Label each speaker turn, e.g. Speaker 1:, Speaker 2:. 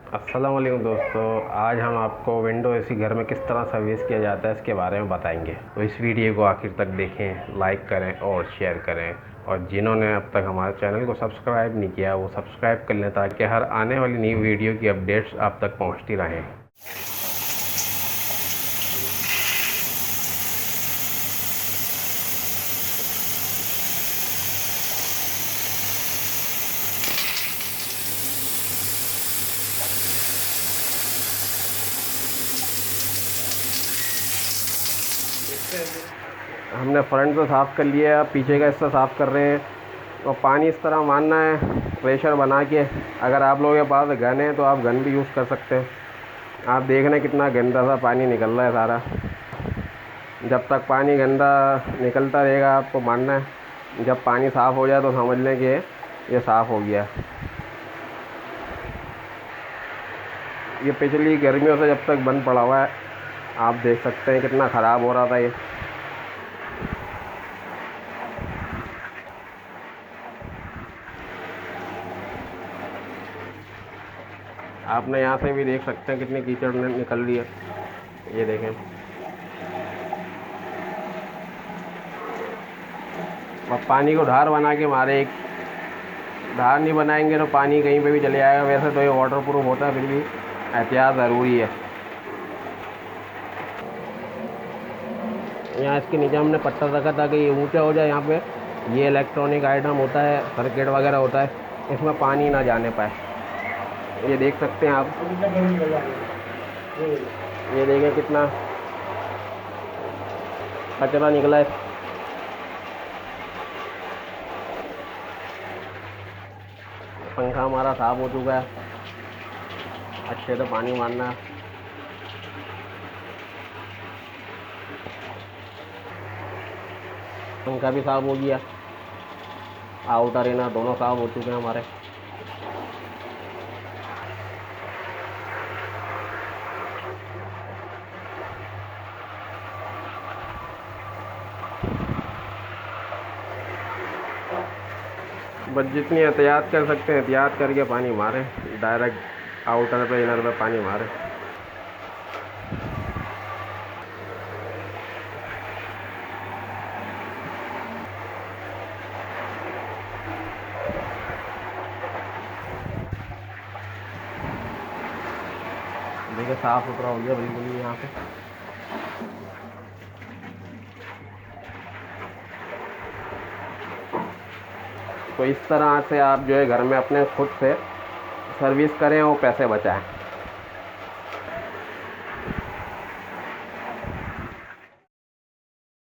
Speaker 1: अस्सलाम वालेकुम दोस्तों, आज हम आपको विंडो एसी घर में किस तरह सर्विस किया जाता है इसके बारे में बताएंगे। तो इस वीडियो को आखिर तक देखें, लाइक करें और शेयर करें। और जिन्होंने अब तक हमारे चैनल को सब्सक्राइब नहीं किया वो सब्सक्राइब कर लें ताकि हर आने वाली नई वीडियो की अपडेट्स आप तक पहुँचती रहें। हमने फ्रंट तो साफ़ कर लिया, अब पीछे का हिस्सा साफ़ कर रहे हैं। और पानी इस तरह मारना है प्रेशर बना के। अगर आप लोगों के पास गन है तो आप गन भी यूज़ कर सकते हैं। आप देख रहे हैं कितना गंदा सा पानी निकल रहा है सारा। जब तक पानी गंदा निकलता रहेगा आपको मारना है। जब पानी साफ़ हो जाए तो समझ लें कि ये साफ़ हो गया। ये पिछली गर्मियों से जब तक बंद पड़ा हुआ है, आप देख सकते हैं कितना ख़राब हो रहा था ये। आपने यहाँ से भी देख सकते हैं कितनी कीचड़ निकल रही है। ये देखें, अब पानी को धार बना के मारे। एक धार नहीं बनाएंगे तो पानी कहीं पे भी चले जाएगा। वैसे तो ये वाटर प्रूफ होता है, फिर भी एहतियात ज़रूरी है। यहाँ इसके नीचे हमने पत्थर रखा ताकि ये ऊंचा हो जाए। यहाँ पे ये इलेक्ट्रॉनिक आइटम होता है, सर्किट वगैरह होता है, इसमें पानी ना जाने पाए। ये देख सकते हैं आप, ये देखें कितना कचरा निकला है। पंखा हमारा साफ हो चुका है, अच्छे से पानी मारना है। पंखा भी साफ हो गया, आउटर इनर दोनों साफ हो चुके हैं हमारे। बस जितनी एहतियात कर सकते हैं एहतियात करके पानी मारें। डायरेक्ट आउटर पे इनर पे पानी मारें। देखिए साफ़ सुथरा हो गया बिल्कुल ही यहाँ पे। तो इस तरह से आप जो है घर में अपने खुद से सर्विस करें और पैसे बचाएं।